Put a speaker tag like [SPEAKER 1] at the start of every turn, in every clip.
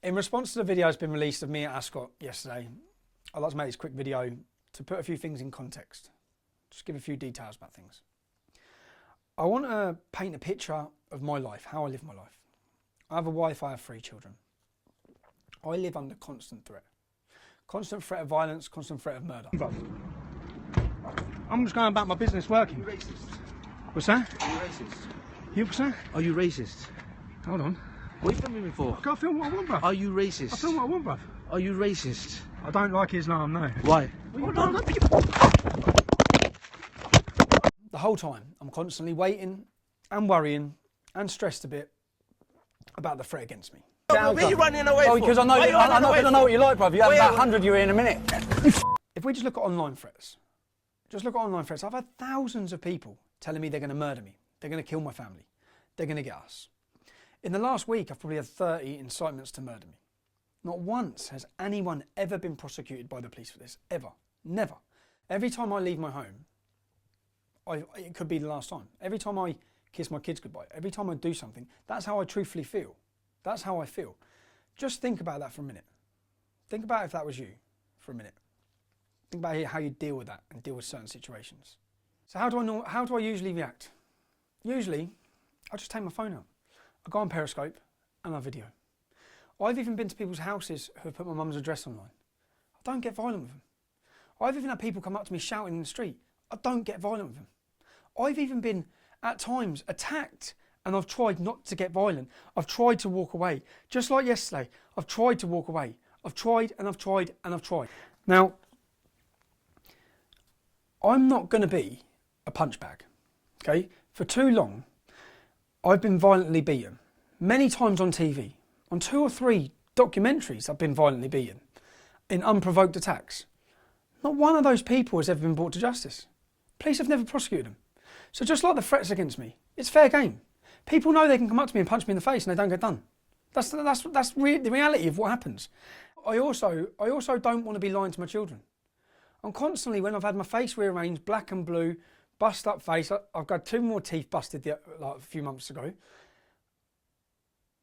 [SPEAKER 1] In response to the video that's been released of me at Ascot yesterday, I'd like to make this quick video to put a few things in context. Just give a few details about things. I want to paint a picture of my life, how I live my life. I have a wife, I have 3 children. I live under constant threat. Constant threat of violence, constant threat of murder. I'm just going about my business working.
[SPEAKER 2] Are you racist?
[SPEAKER 1] What's that?
[SPEAKER 2] Are you racist?
[SPEAKER 1] You what's that?
[SPEAKER 2] Are you racist?
[SPEAKER 1] Hold on.
[SPEAKER 2] What are you filming me for?
[SPEAKER 1] I can't film what I want, bruv.
[SPEAKER 2] Are you racist?
[SPEAKER 1] I film what I want, bruv.
[SPEAKER 2] Are you racist?
[SPEAKER 1] I don't like Islam, no.
[SPEAKER 2] Why?
[SPEAKER 1] The whole time, I'm constantly waiting and worrying and stressed a bit about the threat against me.
[SPEAKER 3] Where are you running away from?
[SPEAKER 1] Because I know, I'm not going to know what you like, bruv. You have about 100 you in a minute. If we just look at online threats, I've had thousands of people telling me they're going to murder me. They're going to kill my family. They're going to get us. In the last week, I've probably had 30 incitements to murder me. Not once has anyone ever been prosecuted by the police for this, ever. Never. Every time I leave my home, it could be the last time. Every time I kiss my kids goodbye, every time I do something, that's how I truthfully feel. That's how I feel. Just think about that for a minute. Think about if that was you for a minute. Think about how you deal with that and deal with certain situations. So how do I usually react? Usually, I just take my phone out. I go on Periscope and I video. I've even been to people's houses who have put my mum's address online. I don't get violent with them. I've even had people come up to me shouting in the street. I don't get violent with them. I've even been, at times, attacked and I've tried not to get violent. I've tried to walk away. Just like yesterday, I've tried to walk away. I've tried and I've tried and I've tried. Now, I'm not going to be a punch bag, okay? For too long, I've been violently beaten. Many times on TV. On 2 or 3 documentaries, I've been violently beaten in unprovoked attacks. Not one of those people has ever been brought to justice. Police have never prosecuted them. So just like the threats against me, it's fair game. People know they can come up to me and punch me in the face and they don't get done. That's the reality of what happens. I also don't want to be lying to my children. I'm constantly, when I've had my face rearranged, black and blue, bust up face, I've got 2 more teeth busted like a few months ago. And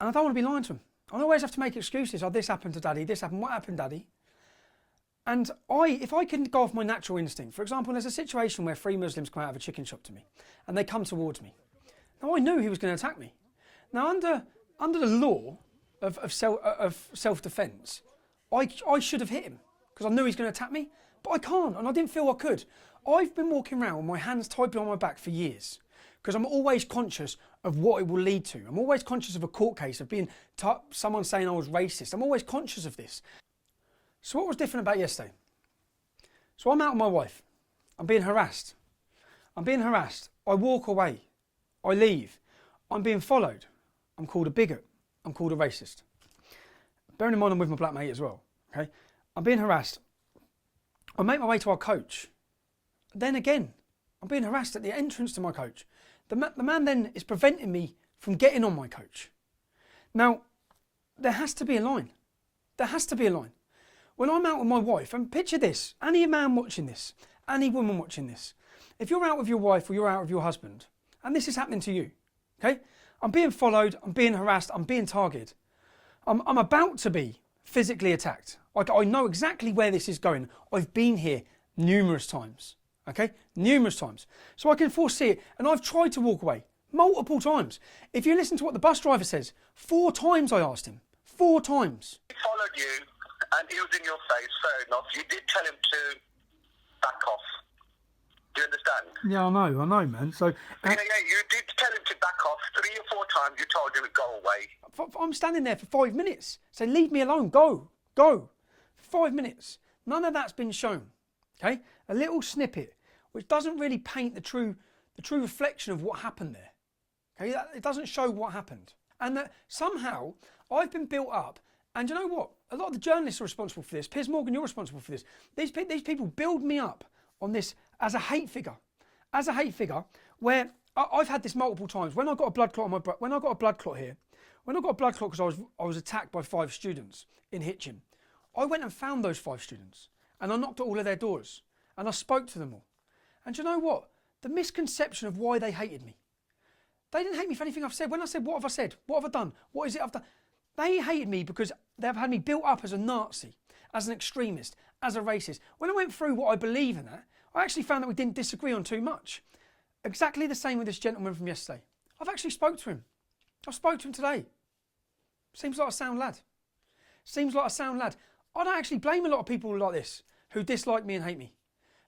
[SPEAKER 1] I don't want to be lying to them. I always have to make excuses. Oh, this happened to Daddy, this happened, what happened, Daddy? And if I can go off my natural instinct, for example, there's a situation where 3 Muslims come out of a chicken shop to me and they come towards me. Now, I knew he was going to attack me. Now, under the law of self-defence, I should have hit him because I knew he was going to attack me, but I can't and I didn't feel I could. I've been walking around with my hands tied behind my back for years because I'm always conscious of what it will lead to. I'm always conscious of a court case, of being someone saying I was racist. I'm always conscious of this. So what was different about yesterday? So I'm out with my wife. I'm being harassed. I walk away. I leave. I'm being followed. I'm called a bigot. I'm called a racist. Bearing in mind I'm with my black mate as well. Okay? I'm being harassed. I make my way to our coach. Then again, I'm being harassed at the entrance to my coach. The man then is preventing me from getting on my coach. Now, there has to be a line. There has to be a line. When I'm out with my wife, and picture this, any man watching this, any woman watching this, if you're out with your wife or you're out with your husband, and this is happening to you, okay? I'm being followed, I'm being harassed, I'm being targeted. I'm about to be physically attacked. I know exactly where this is going. I've been here numerous times. Okay, numerous times. So I can foresee it, and I've tried to walk away multiple times. If you listen to what the bus driver says, 4 times I asked him. 4 times.
[SPEAKER 3] He followed you, and he was in your face, fair enough. You did tell him to back off. Do you understand?
[SPEAKER 1] Yeah, I know, man. So
[SPEAKER 3] yeah, you did tell him to back off 3 or 4 times. You told him to go away.
[SPEAKER 1] I'm standing there for 5 minutes. Say, leave me alone, go. 5 minutes. None of that's been shown. Okay, a little snippet, which doesn't really paint the true reflection of what happened there. Okay, it doesn't show what happened, and that somehow I've been built up. And you know what? A lot of the journalists are responsible for this. Piers Morgan, you're responsible for this. These people build me up on this as a hate figure, where I've had this multiple times. When I got a blood clot on my when I got a blood clot here, because I was attacked by 5 students in Hitchin, I went and found those 5 students. And I knocked at all of their doors and I spoke to them all. And do you know what? The misconception of why they hated me. They didn't hate me for anything I've said. When I said, what have I said? What have I done? What is it I've done? They hated me because they've had me built up as a Nazi, as an extremist, as a racist. When I went through what I believe in that, I actually found that we didn't disagree on too much. Exactly the same with this gentleman from yesterday. I've actually spoke to him. I've spoke to him today. Seems like a sound lad. Seems like a sound lad. I don't actually blame a lot of people like this who dislike me and hate me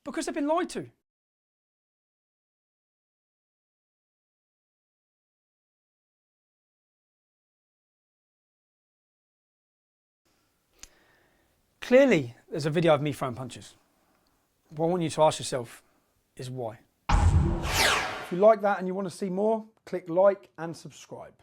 [SPEAKER 1] because they've been lied to. Clearly, there's a video of me throwing punches. What I want you to ask yourself is why. If you like that and you want to see more, click like and subscribe.